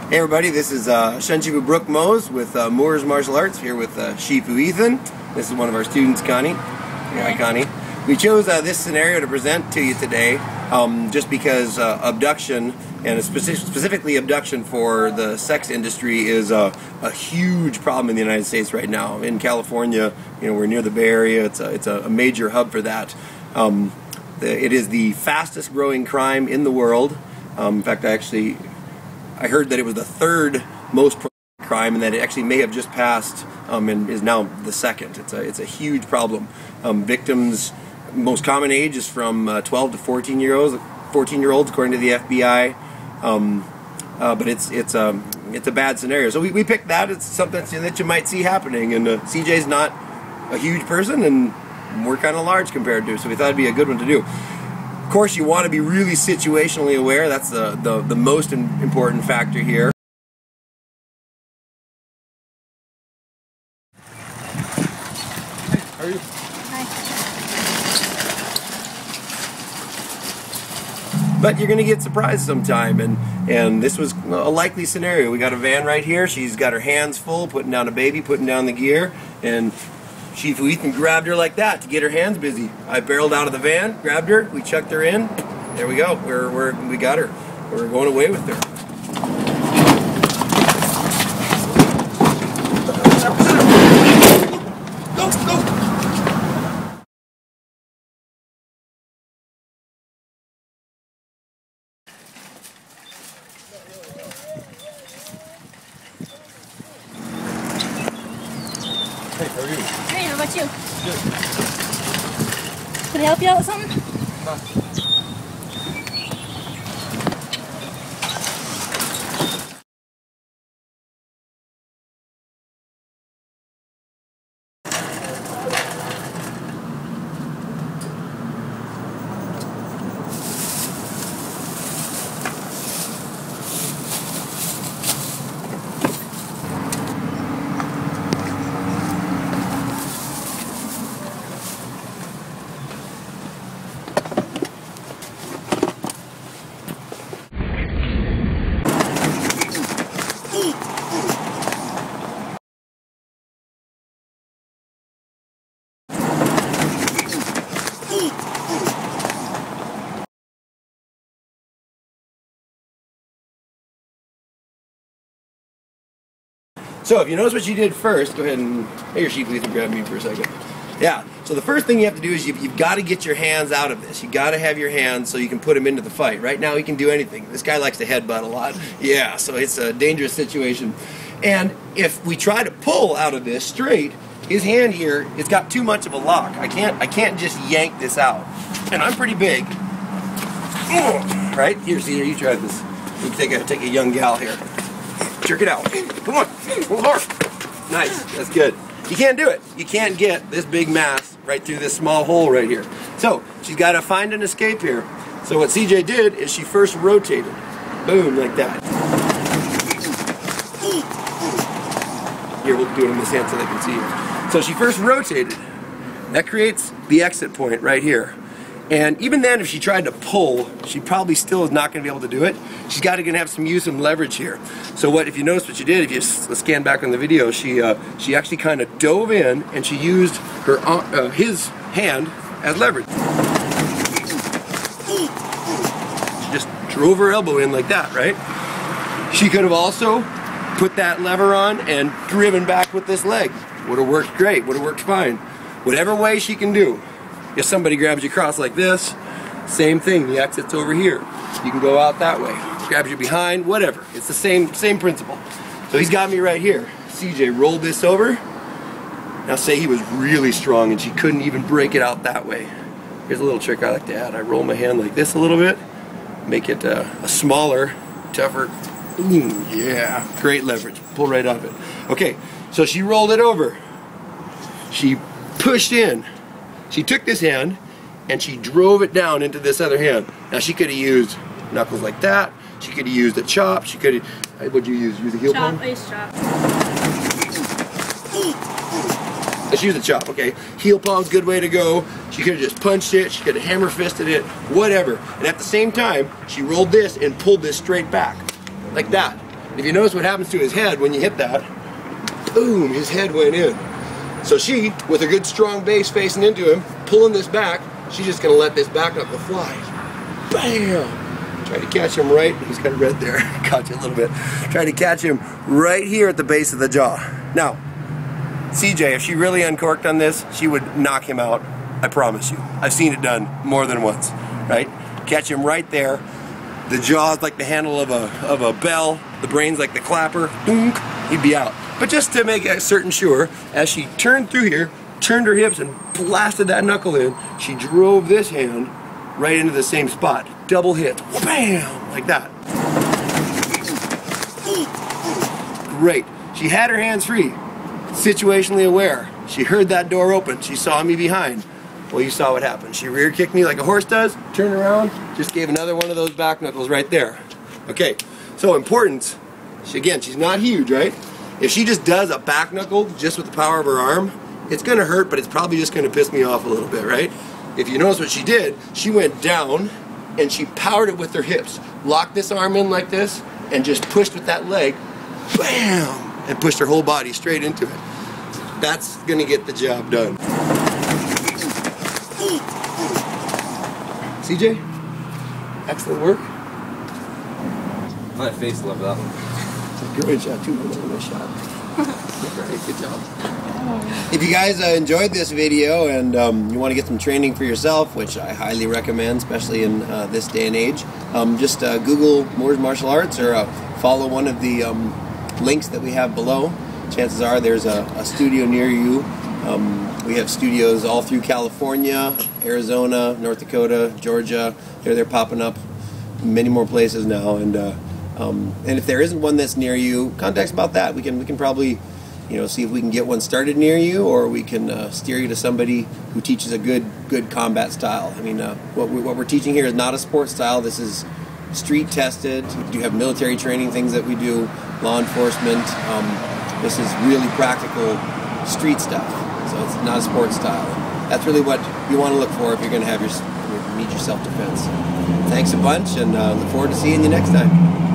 Hey everybody, this is Shifu Brooke Mose with Moores Martial Arts here with Shifu Ethan. This is one of our students, Connie. Hi, Connie. We chose this scenario to present to you today just because abduction, and specifically abduction for the sex industry, is a huge problem in the United States right now. In California, we're near the Bay Area. It's a major hub for that. It is the fastest growing crime in the world. In fact, I heard that it was the third most crime, and that it actually may have just passed and is now the second. It's a huge problem. Victims, most common age is from 12 to 14-year-olds, according to the FBI. But it's a bad scenario. So we picked that. It's something that you might see happening. And CJ's not a huge person, and we're kind of large compared to, so we thought it'd be a good one to do. Of course, you want to be really situationally aware. That's the most important factor here. Hey, how are you? Hi. But you're going to get surprised sometime, and this was a likely scenario. We got a van right here. She's got her hands full, putting down a baby, putting down the gear, and Shifu Ethan grabbed her like that to get her hands busy. I barreled out of the van, grabbed her, we chucked her in. There we go. We got her. We're going away with her. Go, go. Hey, how are you? Hey, how about you? Good. Can I help you out with something? So if you notice what she did first, go ahead and, hey, your sheep, Ethan, grab me for a second. Yeah, so the first thing you have to do is you've got to get your hands out of this. You've got to have your hands so you can put him into the fight. Right now he can do anything. This guy likes to headbutt a lot. Yeah, so it's a dangerous situation. And if we try to pull out of this straight, his hand here, it's got too much of a lock. I can't just yank this out. And I'm pretty big. Right? Here, Cedar, you try this. You can take a young gal here. Jerk it out. Come on. Pull hard. Nice. That's good. You can't do it. You can't get this big mass right through this small hole right here. So she's got to find an escape here. So what CJ did is she first rotated. Boom, like that. Here, we'll do it on this hand so they can see it. So she first rotated. That creates the exit point right here. And even then, if she tried to pull, she probably still is not going to be able to do it. She's got to have some leverage here. So if you notice what she did, if you scan back on the video, she actually kind of dove in and she used his hand as leverage. She just drove her elbow in like that, right? She could have also put that lever on and driven back with this leg. Would have worked great. Would have worked fine. Whatever way she can do. If somebody grabs you across like this, same thing, the exit's over here. You can go out that way. Grabs you behind, whatever. It's the same principle. So he's got me right here. CJ rolled this over. Now say he was really strong and she couldn't even break it out that way. Here's a little trick I like to add. I roll my hand like this a little bit, make it a smaller, tougher. Ooh, yeah, great leverage. Pull right off it. Okay, so she rolled it over. She pushed in. She took this hand and she drove it down into this other hand. Now she could have used knuckles like that. She could have used a chop. She could have, what'd you use? Use a heel palm? Chop, I use chop. Let's use a chop, okay? Heel palm's a good way to go. She could have just punched it. She could have hammer fisted it, whatever. And at the same time, she rolled this and pulled this straight back, like that. If you notice what happens to his head when you hit that, boom, his head went in. So she, with a good strong base facing into him, pulling this back, she's just going to let this back knuckle fly. Bam! Try to catch him right, he's kind of red there, caught you a little bit. Try to catch him right here at the base of the jaw. Now, CJ, if she really uncorked on this, she would knock him out, I promise you. I've seen it done more than once, right? Catch him right there. The jaw's like the handle of a bell, the brain's like the clapper, dunk, he'd be out. But just to make certain sure, as she turned through here, turned her hips and blasted that knuckle in, she drove this hand right into the same spot. Double hit, bam, like that. Great. She had her hands free, situationally aware. She heard that door open, she saw me behind. Well, you saw what happened. She rear kicked me like a horse does, turned around, just gave another one of those back knuckles right there. Okay, so importance, again, she's not huge, right? If she just does a back knuckle just with the power of her arm, it's gonna hurt, but it's probably just gonna piss me off a little bit, right? If you notice what she did, she went down and she powered it with her hips. Locked this arm in like this and just pushed with that leg, bam, and pushed her whole body straight into it. That's gonna get the job done. CJ, excellent work. My face loved that one. Great shot, too. Nice shot. Great, good job. If you guys enjoyed this video and you want to get some training for yourself, which I highly recommend, especially in this day and age, just Google Moores Martial Arts or follow one of the links that we have below. Chances are there's a studio near you. We have studios all through California, Arizona, North Dakota, Georgia. They're popping up many more places now, and if there isn't one that's near you, contact us about that. We can probably, see if we can get one started near you, or we can steer you to somebody who teaches a good combat style. I mean, what we're teaching here is not a sports style. This is street tested. We do have military training things that we do, law enforcement. This is really practical street stuff. So it's not a sports style. That's really what you want to look for if you're going to have need your self-defense. Thanks a bunch, and look forward to seeing you next time.